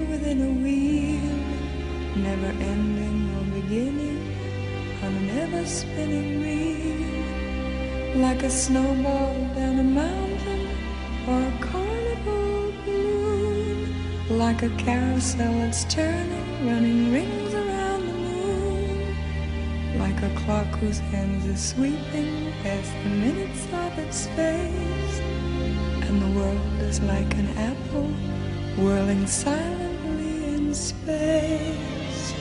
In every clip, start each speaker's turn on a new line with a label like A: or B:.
A: within a wheel, never ending or beginning on an ever-spinning reel, like a snowball down a mountain or a carnival balloon, like a carousel that's turning, running rings around the moon, like a clock whose hands are sweeping past the minutes of its space, and the world is like an apple whirling silently in space,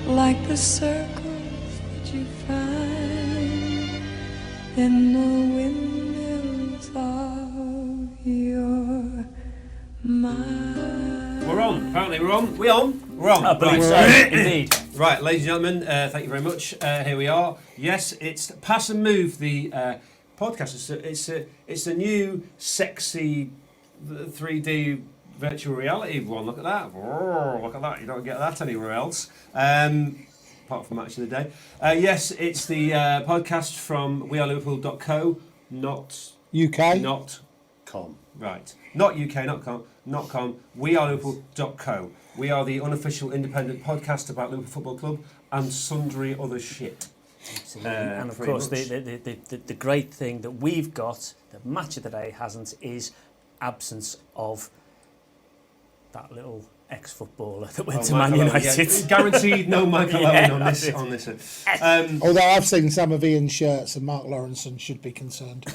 A: like the circles that you find in the windmills of your mind.
B: We're on. Apparently we're on. We're on.
C: I believe so. Indeed.
B: Right, ladies and gentlemen, thank you very much. Here we are. Yes, it's Pass and Move, the podcast. It's a new, sexy 3D virtual reality one. Look at that. Look at that. You don't get that anywhere else. Apart from Match of the Day. Yes, it's the podcast from weareliverpool.co, not
D: UK.
B: Not
E: Com.
B: Right. Not UK, not com, weareliverpool.co. We are the unofficial independent podcast about Liverpool Football Club and sundry other shit.
C: Absolutely. And of course, the great thing that we've got, that Match of the Day hasn't, is absence of that little ex-footballer that went to Man United.
B: Yeah, guaranteed no Michael Owen on this.
D: Although I've seen some of Ian's shirts and Mark Lawrenson should be concerned.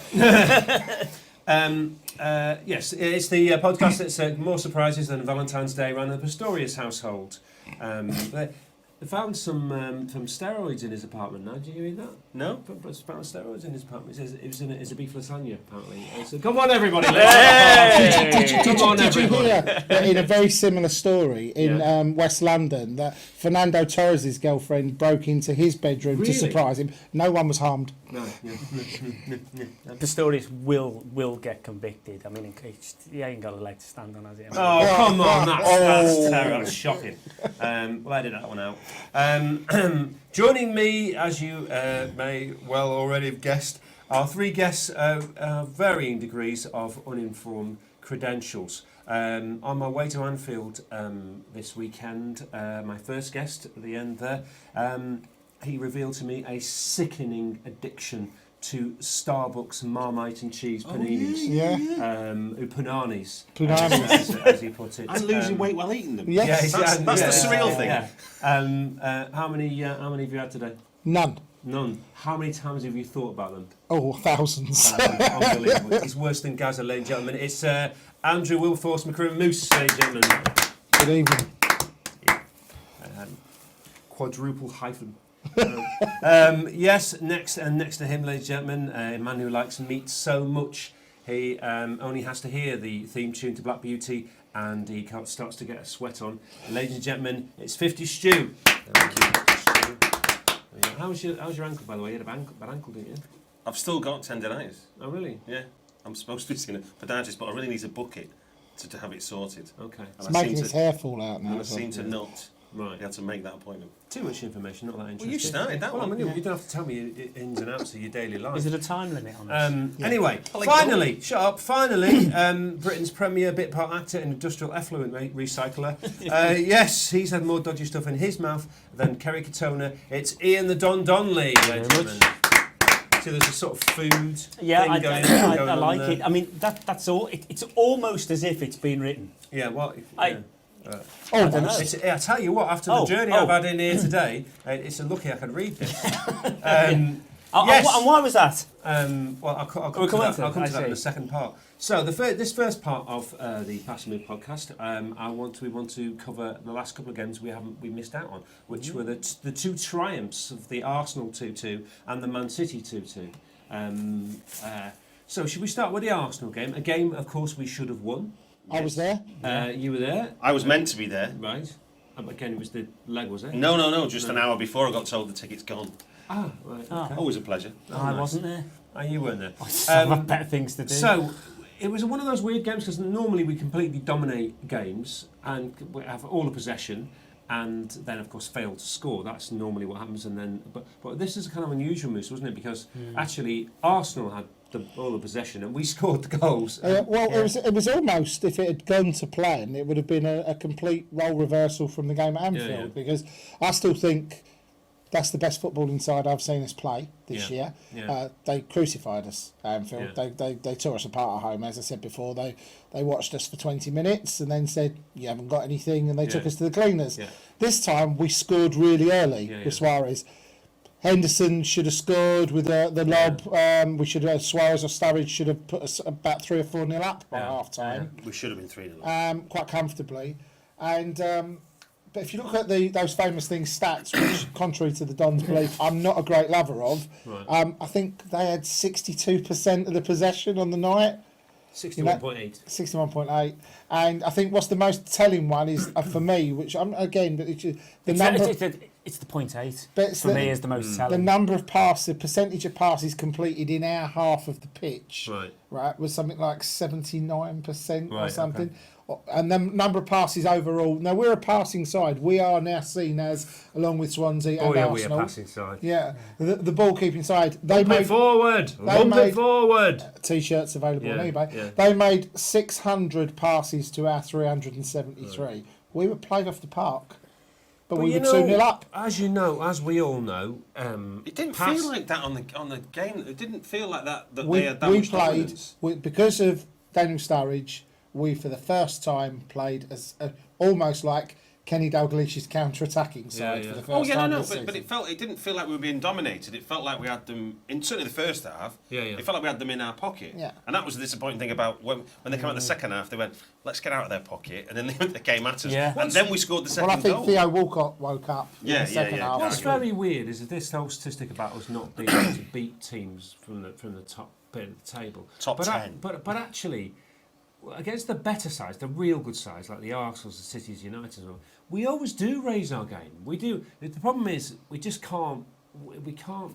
B: Yes, it's the podcast that's more surprises than Valentine's Day around the Pistorius household. They found some steroids in his apartment now. Did you read that?
E: No?
B: Found steroids in his apartment. It says it was in a beef lasagna, apparently. So, come on, everybody. Come on,
D: Did you
B: everybody.
D: hear that in a very similar story in West London that Fernando Torres' girlfriend broke into his bedroom to surprise him? No one was harmed.
B: No.
C: Pistorius will get convicted. I mean, he ain't got a leg to stand on, has he?
B: Oh, come on, that's terrible. That's shocking. We'll edit that one out. Joining me, as you may well already have guessed, are three guests of varying degrees of uninformed credentials. On my way to Anfield this weekend, my first guest at the end there, he revealed to me a sickening addiction to Starbucks Marmite and cheese paninis. Pananis, as he put it.
E: And losing weight while eating them.
D: Yes.
E: That's the surreal thing.
B: Yeah. How many have you had today?
D: None.
B: How many times have you thought about them?
D: Oh, thousands.
B: Unbelievable. It's worse than Gaza, ladies and gentlemen. It's Andrew Wilburforce, McCrew Moose, ladies and gentlemen.
D: Good evening.
B: Quadruple hyphen. Yes, next to him, ladies and gentlemen, a man who likes meat so much he only has to hear the theme tune to Black Beauty and he starts to get a sweat on. Ladies and gentlemen, it's 50 Stew. Thank you. How's your ankle, by the way? You had a bad ankle, didn't you?
E: I've still got tendinitis.
B: Oh, really?
E: Yeah. I'm supposed to be seeing a podiatrist, but I really need to book it to have it sorted.
B: Okay.
D: It's making his hair fall out now.
E: And I seem to not
B: Right.
E: be able to make that appointment.
B: Too much information, not that interesting.
E: Well, you started that one.
B: You don't have to tell me ins and outs of your daily life.
C: Is it a time limit on this?
B: Anyway, finally, shut up. Finally, Britain's premier bit part actor and industrial effluent recycler. Yes, he's had more dodgy stuff in his mouth than Kerry Katona. It's Ian the Don Donnelly.
C: Thank you very much.
B: So there's a sort of food
C: Yeah,
B: thing
C: I
B: going
C: like
B: on
C: it. I mean, that's all. It's almost as if it's been written.
B: Yeah, well...
C: I don't know.
B: I tell you what, after the journey I've had in here today, it's a lucky I could read this. Yes.
C: And why was that?
B: Well, I'll come to that in the second part. So this first part of the Pass and Move podcast, we want to cover the last couple of games we missed out on, which were the two triumphs of the Arsenal 2-2 and the Man City 2-2. So should we start with the Arsenal game? A game, of course, we should have won.
D: I was there.
B: You were there?
E: I was meant to be there.
B: Right. Again, it was the leg, was it?
E: No. Just an hour before I got told the ticket's gone.
B: Ah, right. Okay.
E: Always a pleasure.
C: I wasn't there.
B: You weren't there.
C: I've got better things to do.
B: So, it was one of those weird games because normally we completely dominate games and we have all the possession and then, of course, fail to score. That's normally what happens. And then, but this is a kind of unusual move, wasn't it? Because actually, Arsenal had all the possession, and we scored the goals.
D: It was almost, if it had gone to plan, it would have been a complete role reversal from the game at Anfield, because I still think that's the best footballing side I've seen us play this year.
B: Yeah.
D: They crucified us at Anfield.
B: Yeah.
D: They tore us apart at home, as I said before. They watched us for 20 minutes and then said, you haven't got anything, and they took us to the cleaners. Yeah. This time we scored really early with Suarez. Henderson should have scored with the lob. We should have, Suarez or Sturridge should have put us about 3 or 4 nil up by half time.
E: We should have been 3-0
D: quite comfortably. And but if you look at those famous things, stats, which, contrary to the Don's belief, I'm not a great lover of, I think they had 62% of the possession on the night.
B: 61.8.
D: 61.8. And I think what's the most telling one is, for me, which I'm, again, but it's the number...
C: It's the 0.8
D: but
C: for me is the most telling.
D: The number of passes, the percentage of passes completed in our half of the pitch, right, was something like 79% or something. Okay. And the number of passes overall. Now, we're a passing side. We are now seen as, along with Swansea and Arsenal.
B: We're a passing side.
D: Yeah, the ball keeping side.
B: Lump it forward.
D: T-shirts available on eBay.
B: Yeah.
D: They made 600 passes to our 373. Right. We were played off the park. But we were 2-0 up.
B: As you know, as we all know,
E: it didn't feel like that on the game. It didn't feel like that they had that much dominance.
D: Because of Daniel Sturridge. We, for the first time, played as almost like Kenny Dalglish's counter-attacking side for the first time.
E: But it didn't feel like we were being dominated. It felt like we had them in certainly the first half. It felt like we had them in our pocket.
D: Yeah.
E: And that was the disappointing thing about when they came out the second half. They went, let's get out of their pocket, and then they came at us. Yeah. And then we scored the second goal.
D: Well, I think Theo Walcott woke up in the second half.
B: What's very weird is this whole statistic about us not being able to beat teams from the top bit of the table.
E: Top 10.
B: But actually, against the better sides, the real good sides, like the Arsenals, the Cities, United, we always do raise our game. We do. The problem is we just can't. We can't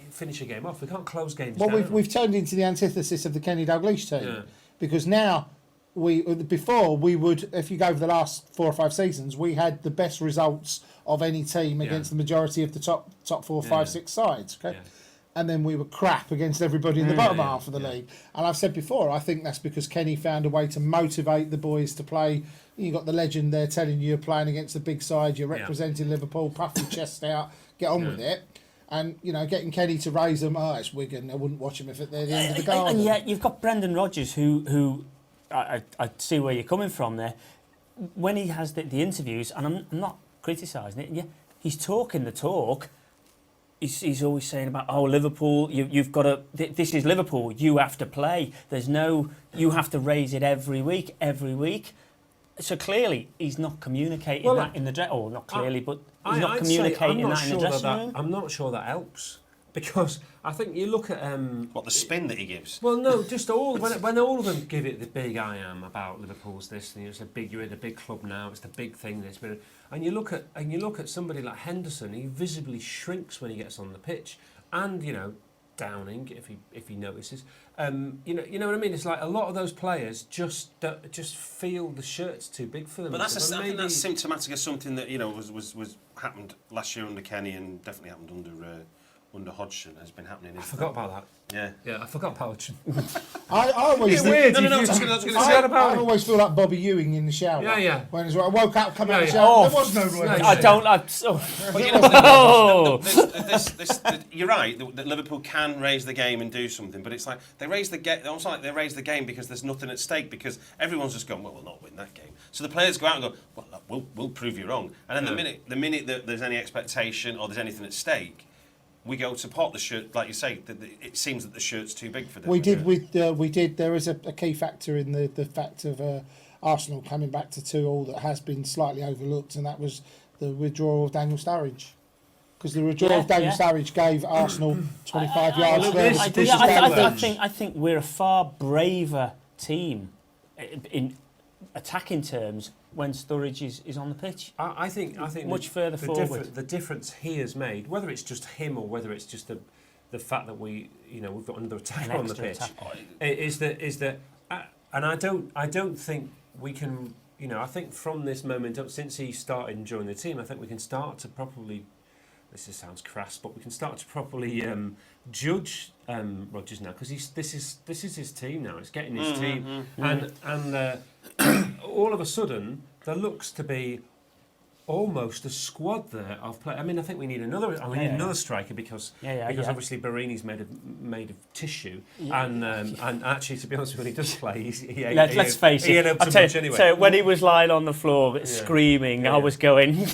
B: finish a game off. We can't close games down.
D: Well, we've turned into the antithesis of the Kenny Dalglish team, because now before we would, if you go over the last 4 or 5 seasons, we had the best results of any team against the majority of the top 4, 5, 6 sides. Okay. Yeah. And then we were crap against everybody in the bottom half of the league. And I've said before, I think that's because Kenny found a way to motivate the boys to play. You got the legend there telling you you're playing against a big side, you're representing Liverpool, puff your chest out, get on with it. And, getting Kenny to raise them, it's Wigan, I wouldn't watch him if they're the end of the garden.
C: And yet you've got Brendan Rodgers, who I see where you're coming from there. When he has the interviews, and I'm not criticising it, he's talking the talk. He's always saying about, Liverpool, you've got to, this is Liverpool, you have to play. You have to raise it every week. So clearly, he's not communicating that in the dressing room. Not clearly, but he's not communicating that in the dressing room.
B: I'm not sure that helps, because I think you look at...
E: the spin that he gives?
B: Well, no, just when all of them give it the big I am about Liverpool's this, and you're in a big club now, it's the big thing this, but... And you look at somebody like Henderson. He visibly shrinks when he gets on the pitch, and Downing if he notices. You know what I mean? It's like a lot of those players just feel the shirt's too big for them.
E: But I think that's symptomatic of something that was happened last year under Kenny, and definitely happened under Hodgson. Has been happening.
B: I forgot about that.
E: Yeah,
B: I forgot about Hodgson.
D: I always
B: weird.
D: I always feel like Bobby Ewing in the shower.
B: Yeah.
D: When I woke up, come out of the shower, there was no Roy.
C: I don't.
E: You're right that Liverpool can raise the game and do something, but it's like they raise the game. Almost like they raise the game because there's nothing at stake, because everyone's just gone, well, we'll not win that game. So the players go out and go, well, we'll prove you wrong. And then the minute that there's any expectation or there's anything at stake, we go to pot the shirt, like you say. It seems that the shirt's too big for them.
D: We did. There is a key factor in the fact of Arsenal coming back to 2-2 that has been slightly overlooked, and that was the withdrawal of Daniel Sturridge. Because the withdrawal of Daniel Sturridge gave Arsenal 25 yards further.
C: I think we're a far braver team in attacking terms when Sturridge is on the pitch.
B: I think
C: much further forward.
B: The difference he has made, whether it's just him or whether it's just the fact that we've got another attacker on the pitch, is that and I don't think we can. I think from this moment up, since he started enjoying the team, I think we can start to probably sounds crass, but we can start to properly judge Rodgers now, because this is his team now. It's getting his team, and all of a sudden there looks to be almost a squad there of play. I mean, I think we need another. We need another striker because obviously Barini's made of tissue, and actually, to be honest, when he does play,
C: let's face it.
B: I'll tell you, anyway.
C: So when he was lying on the floor screaming, I was going.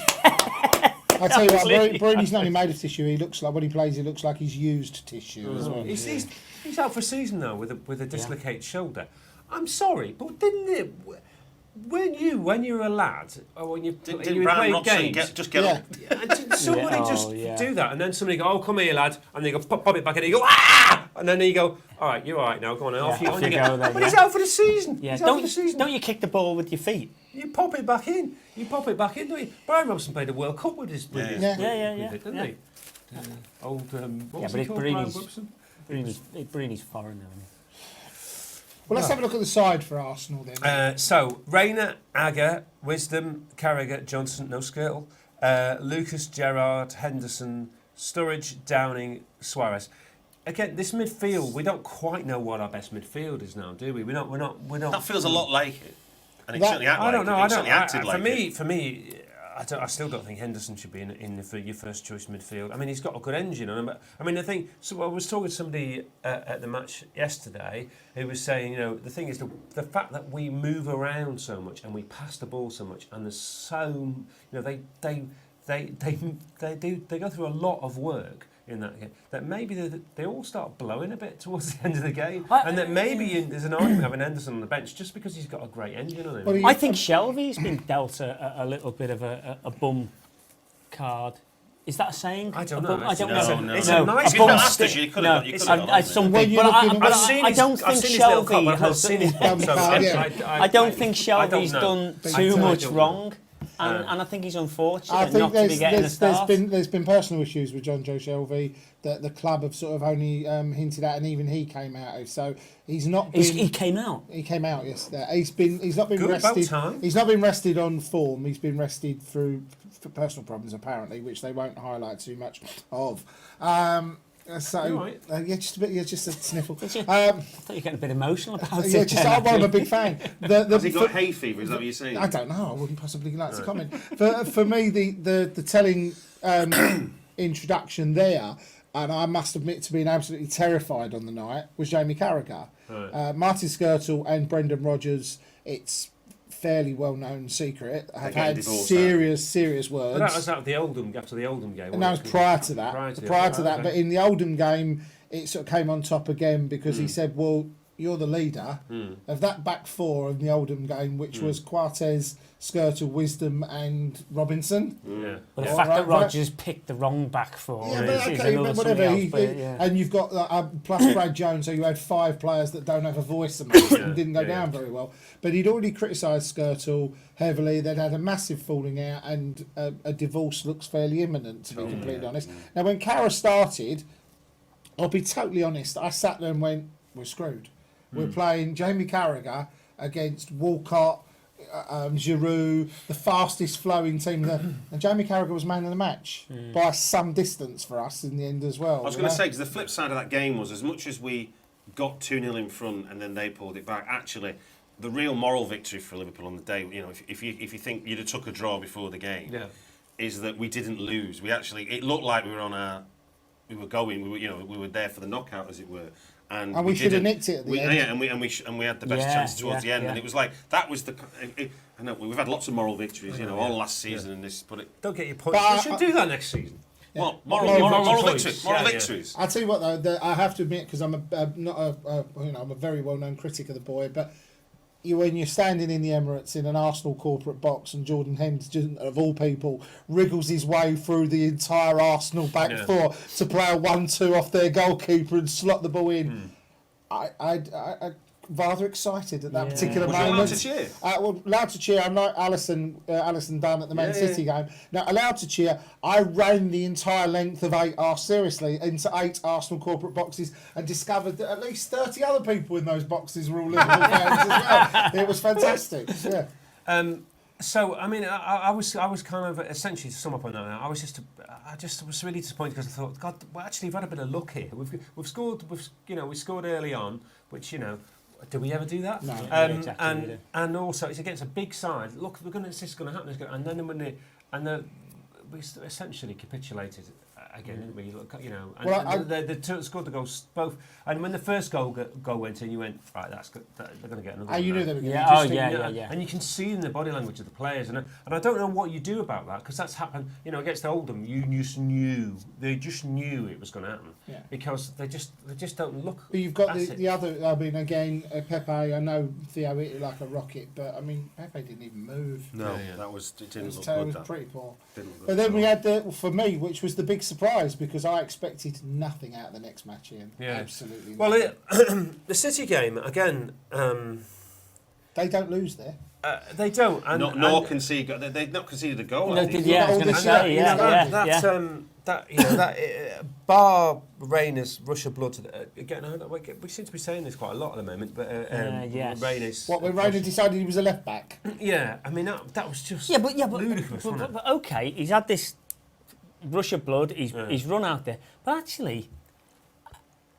D: I tell you what, Barini's not only made of tissue. He looks like when he plays, he looks like he's used tissue as well.
B: He's out for a season now with a dislocated shoulder. I'm sorry, but didn't it? When you were a lad, or when you were playing games,
E: just get up.
B: Didn't somebody do that, and then somebody go, "Oh, come here, lad," and they go, "Pop it back," and you go, "Ah!" and then you go, "All right, you're all right now. Go on, off you go." But he's out for the season.
C: Yeah, don't you kick the ball with your feet?
B: You pop it back in. Don't you? Brian Robson played a World Cup with his didn't he? Old what was he called? Brian Robson.
C: Bruni's foreign now.
D: Well, let's have a look at the side for Arsenal then.
B: So, Rayner, Agger, Wisdom, Carragher, Johnson, no Skirtle, Lucas, Gerrard, Henderson, Sturridge, Downing, Suarez. Again, this midfield, we don't quite know what our best midfield is now, do we? We're not.
E: That feels a lot like it, and it certainly acted like it.
B: For me, I still don't think Henderson should be in your first choice midfield. I mean, he's got a good engine on him. But, I mean, I was talking to somebody at the match yesterday who was saying, the thing is the fact that we move around so much and we pass the ball so much, and there's so, they go through a lot of work in that game, that maybe they all start blowing a bit towards the end of the game, and that maybe there's an argument having Henderson on the bench just because he's got a great engine on him.
C: Well, I think Shelby's been dealt a little bit of a bum card. Is that a saying?
B: I don't know.
C: I don't know.
E: No.
B: It's a nice
E: bum
B: stick.
E: You could have
C: I don't think Shelby has. I don't think Shelby's done too much wrong. And I think he's unfortunate not to be getting a start.
D: There's been personal issues with John Joe Shelby that the club have sort of only hinted at, and even he came out of. So he's not been...
C: He came out?
D: He came out yesterday. He's not been
B: Good,
D: rested.
B: about time.
D: He's not been rested on form. He's been rested for personal problems, apparently, which they won't highlight too much of. Just a sniffle.
C: I thought you were getting a bit emotional about it.
D: I'm a big fan.
E: Has he got hay fever? Is that what you're saying?
D: I don't know. I wouldn't possibly like to comment. For me, the telling introduction there, and I must admit to being absolutely terrified on the night, was Jamie Carragher. Right. Martin Skirtle and Brendan Rodgers. It's fairly well-known secret. Have had serious words.
B: But that was after the Oldham game.
D: And that was prior to that. But in the Oldham game, it sort of came on top again because he said, "Well, you're the leader of that back four in the Oldham game, which was Quartez, Skirtle, Wisdom, and Robinson."
B: Yeah.
C: But the fact that Rodgers picked the wrong back four
D: but whatever. And you've got plus Brad Jones, so you had 5 players that don't have a voice and didn't go down very well. But he'd already criticised Skirtle heavily. They'd had a massive falling out, and a divorce looks fairly imminent, to be completely honest. Now, when Cara started, I'll be totally honest, I sat there and went, "We're screwed." We're playing Jamie Carragher against Walcott, Giroud, the fastest flowing team. And Jamie Carragher was man of the match by some distance for us in the end as well.
E: I was going to say, because the flip side of that game was, as much as we got 2-0 in front and then they pulled it back, actually, the real moral victory for Liverpool on the day, if you think you'd have took a draw before the game, is that we didn't lose. It looked like we were we were there for the knockout, as it were. And
D: we should have nicked it at the end.
E: Yeah, and we had the best chances towards the end, and it was like that was the. I know we've had lots of moral victories, all last season in this, but
B: don't get your points. We should do that next season.
E: Yeah. Well, moral victories.
D: I'll tell you what though, I have to admit, because I'm I'm a very well-known critic of the boy, but when you're standing in the Emirates in an Arsenal corporate box and Jordan Henderson, of all people, wriggles his way through the entire Arsenal back four to play a 1-2 off their goalkeeper and slot the ball in, I rather excited at that particular moment.
E: Was you allowed to cheer?
D: Allowed to cheer. I'm like Alisson Dunn at the Man City game. Now, allowed to cheer. I ran the entire length of into 8 Arsenal corporate boxes and discovered that at least 30 other people in those boxes were all Liverpool fans as well. It was fantastic. Yeah.
B: So I mean, I was kind of essentially to sum up on that. I was really disappointed because I thought, God, well, actually, we've had a bit of luck here. We've scored, we scored early on, which do we ever do that?
D: No.
B: And also it's against a big side. Look, this is going to happen. And then we essentially capitulated again, didn't we? Look, and they scored the goals both. And when the first goal went in, you went, right, that's good. They're going to get another.
D: You knew they were going
C: to.
D: Yeah.
B: And you can see in the body language of the players, and I don't know what you do about that because that's happened. Against Oldham, they just knew it was going to happen because they just don't look.
D: But you've got the other. I mean, again, Pepe. I know Theo hit it like a rocket, but I mean, Pepe didn't even move.
E: No, it didn't look good.
D: It was pretty poor. But then we had for me, which was the big surprise because I expected nothing out of the next match, Ian.
B: Yeah.
D: Absolutely.
B: Well, the City game again.
D: They don't lose there.
B: They don't.
E: Nor concede. They've not conceded a goal.
C: No, I was going to say,
B: that bar Rayner's rush of blood. Again, we seem to be saying this quite a lot at the moment. But Rayner's.
D: What when Rayner decided he was a left back?
B: Yeah, I mean that was just ludicrous.
C: But okay, he's had this rush of blood. He's run out there, but actually.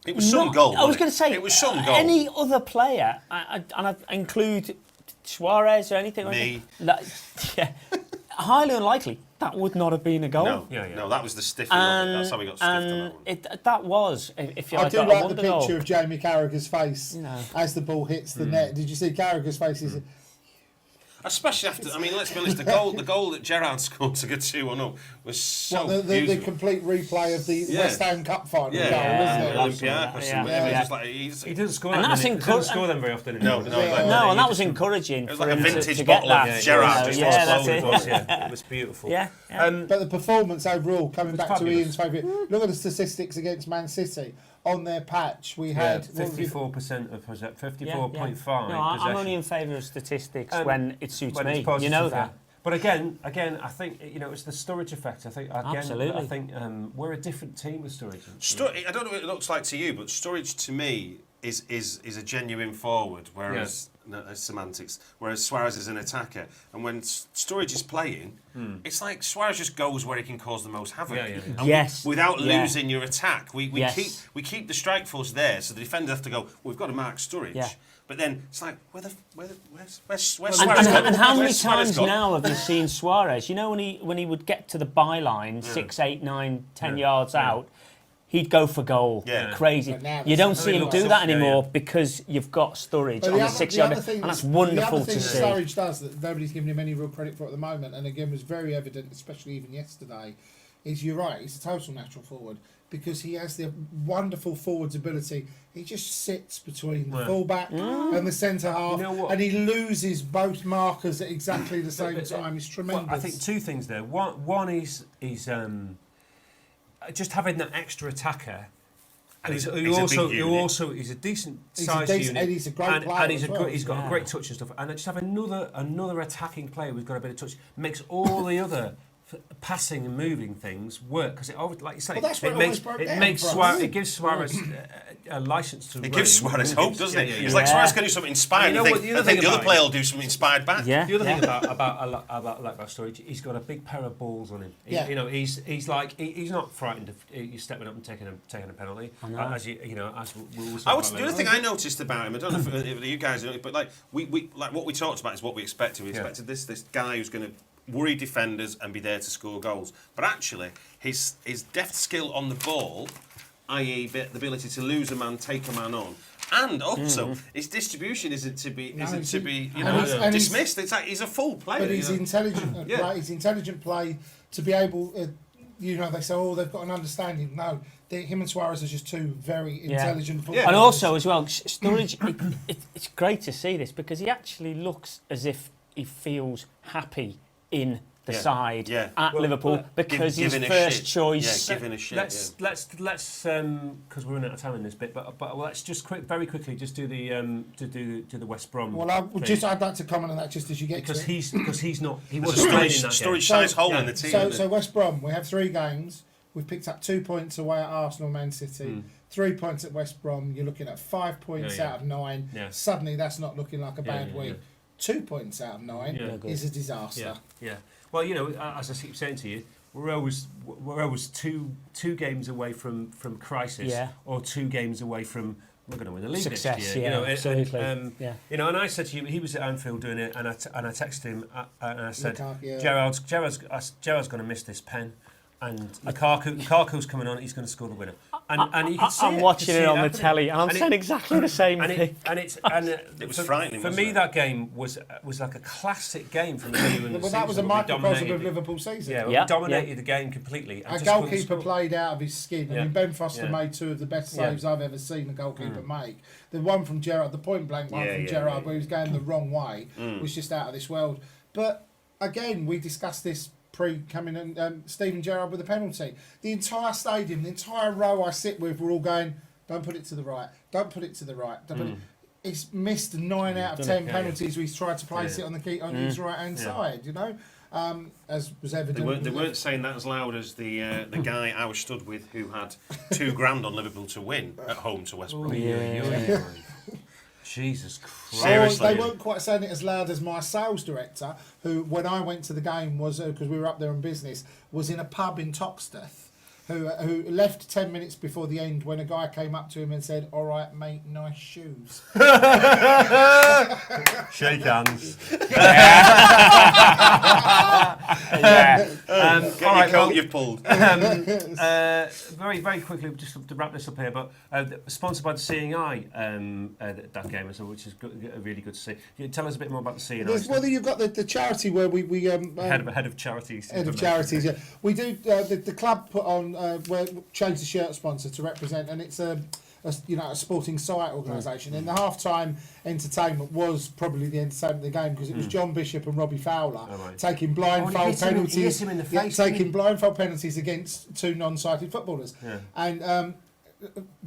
E: It was some goal.
C: I was going to say,
E: it was some goal.
C: Any other player, and I include Suarez or anything.
E: Me.
C: Highly unlikely. That would not have been a goal.
E: No, no, that was the stiffing of it. That's how we got stiffed on that one.
C: That was, if you
D: I
C: like,
D: do like the picture of Jamie Carragher's face as the ball hits the net. Did you see Carragher's face?
E: Especially after, I mean, let's be honest, the goal that Gerrard scored to get 2-1 up was so
D: the complete replay of the West Ham Cup final goal, wasn't it?
E: Olympiacos.
B: He doesn't score
C: and
B: he doesn't score them very often anymore.
C: And that was encouraging.
E: It was
C: for
E: like a
C: him
E: vintage
C: to
E: bottle
C: get
E: of
C: that.
E: Gerrard.
B: It was beautiful.
C: Yeah.
D: But the performance overall, coming back to Ian's favourite, look at the statistics against Man City. On their patch, we had
B: 54% of 54.5.
C: No, I'm only in favour of statistics when it suits me.
B: You
C: know that.
B: But again, I think it's the Sturridge effect. I think
C: absolutely.
B: I think we're a different team with Sturridge.
E: I don't know what it looks like to you, but Sturridge to me is a genuine forward, whereas semantics. Whereas Suarez is an attacker, and when Sturridge is playing, it's like Suarez just goes where he can cause the most havoc. Without losing your attack, we keep the strike force there, so the defenders have to go. We've got to mark Sturridge. Yeah. But then it's like, where's Suarez?
C: And how many times now have you seen Suarez? You know when he would get to the byline, 6, 8, 9, 10 yards out. He'd go for goal. Yeah. Crazy. You don't see him do that anymore because you've got Sturridge on the 6 yard. And that's wonderful to see.
D: The other thing Sturridge does that nobody's giving him any real credit for at the moment, and again was very evident, especially even yesterday, is you're right, he's a total natural forward because he has the wonderful forwards ability. He just sits between the fullback and the centre half, and he loses both markers at exactly the same time. It's tremendous.
B: Well, I think two things there. One is just having that extra attacker, and he's a decent sized unit,
D: and he's a great player,
B: and he's got a great touch and stuff. And just have another attacking player who's got a bit of touch makes all the other passing and moving things work because it always, like you say, it gives Suarez a license to.
E: It gives Suarez hope, doesn't it? It's like Suarez can do something inspired. I think the other player will do something inspired back.
B: Yeah. The other thing about Sturridge, he's got a big pair of balls on him. He's not frightened of he's stepping up and taking a penalty. As the
E: other thing I noticed about him, I don't know if you guys know, but like we like what we talked about is what we expected. We expected this guy who's going to worry defenders and be there to score goals. But actually, his deft skill on the ball, i.e. the ability to lose a man, take a man on, and also his distribution isn't to be dismissed. It's like he's a full player.
D: But he's intelligent. He's intelligent play to be able. They say, they've got an understanding. No, him and Suarez are just two very intelligent footballers.
C: And also, as well, Sturridge. It's great to see this because he actually looks as if he feels happy in the side at Liverpool because his first choice.
B: Giving a shit. Let's because we're running out of time in this bit, but let's just very quickly just do the West Brom.
D: Well, I'd like to comment on that just as you get to it.
B: Because he wasn't playing in that game.
E: Sturridge size hole in the team.
D: So West Brom, we have 3 games. We've picked up 2 points away at Arsenal, Man City. 3 points at West Brom. You're looking at 5 points out of 9. Yeah. Suddenly, that's not looking like a bad week. 2 points out of 9 is a disaster.
B: Yeah. Well, you know, as I keep saying to you, we're always two games away from crisis, or 2 games away from we're going to win the league
C: success,
B: next year.
C: Yeah,
B: you know,
C: absolutely.
B: You know, and I said to you, he was at Anfield doing it, and I texted him and I said,
D: Yeah.
B: Gerard's going to miss this pen. And Lukaku's coming on, he's going to score the winner. And you can see
C: I'm watching it on the telly, and I'm
B: and
C: saying exactly the same thing.
B: It
E: was frightening.
B: For me, that game was like a classic game from the beginning.
D: Well, that was a microcosm of Liverpool season.
B: Yeah, we dominated the game completely.
D: Our goalkeeper played out of his skin. I mean, Ben Foster made 2 of the best saves I've ever seen a goalkeeper make. The one from Gerrard, the point blank one from Gerrard, where he was going the wrong way, was just out of this world. But again, we discussed this pre-coming and Steven Gerrard with a penalty. The entire stadium, the entire row I sit with, we're all going, don't put it to the right, don't put it to the right. He's missed 9 out of 10 penalties where he's tried to place it on his right-hand side, you know, as was evident.
E: They weren't saying that as loud as the guy I was stood with who had $2,000 on Liverpool to win at home to West Brom.
B: Jesus Christ.
E: Seriously.
D: They weren't quite saying it as loud as my sales director, who, when I went to the game, was because we were up there on business, was in a pub in Toxteth, who left 10 minutes before the end when a guy came up to him and said, "All right, mate, nice shoes."
B: Shake hands.
E: Get your coat you've pulled.
B: Very, very quickly, just to wrap this up here, but sponsored by the Seeing Eye, that game, which is really good to see. Can you tell us a bit more about the Seeing Eye?
D: Well, you've got the charity where we
B: head of charities.
D: Head of charities, yeah. We do the club put on where change the shirt sponsor to represent, and it's a sporting site organisation. And the half-time entertainment was probably the entertainment of the game because it was John Bishop and Robbie Fowler taking blindfold penalties.
B: Him in the face,
D: taking blindfold penalties against 2 non-sighted footballers. Yeah. And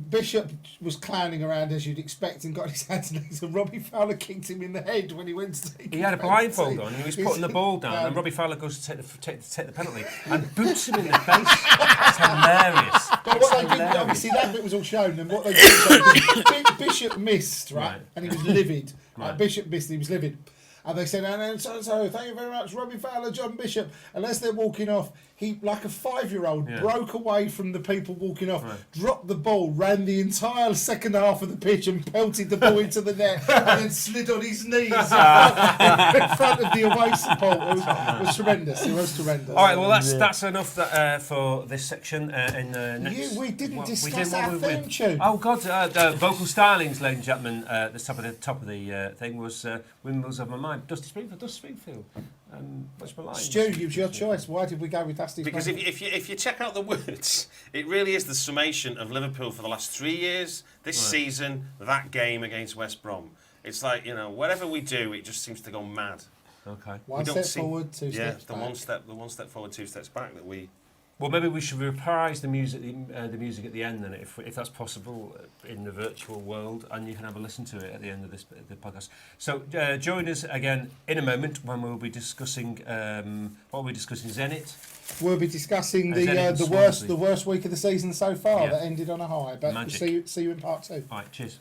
D: Bishop was clowning around as you'd expect and got his hands and knees, and Robbie Fowler kicked him in the head when he went to take
B: He had a blindfold on and he was putting the ball down, and Robbie Fowler goes to take the penalty and boots him in the face. It's hilarious.
D: But what they did, obviously that bit was all shown, and what they did, Bishop missed, right? And he was livid. Bishop missed, he was livid. And they said, "And so thank you very much, Robbie Fowler, John Bishop." And as they're walking off, he, like a 5-year-old, broke away from the people walking off, dropped the ball, ran the entire second half of the pitch and pelted the ball into the net, and then slid on his knees in front of the away support. It was tremendous. It was tremendous.
B: All right, well, that's enough for this section.
D: We didn't discuss our theme tune.
B: Oh, God, vocal stylings, ladies and gentlemen. The top of the thing was Windmills of My Mind. Dusty Springfield. What's my line?
D: Stu, it was your choice. Why did we go with Dusty
E: Because
D: Springfield?
E: if you check out the words, it really is the summation of Liverpool for the last 3 years, this season, that game against West Brom. It's like, whatever we do, it just seems to go mad.
B: Okay.
D: One step forward, 2 steps back.
E: The one step forward, 2 steps back that we...
B: Well, maybe we should reprise the music at the end, then, if that's possible in the virtual world, and you can have a listen to it at the end of the podcast. So join us again in a moment when we'll be discussing what we're discussing. Zenit.
D: We'll be discussing the worst week of the season so far that ended on a high. But we'll see you in part 2.
B: All right, cheers.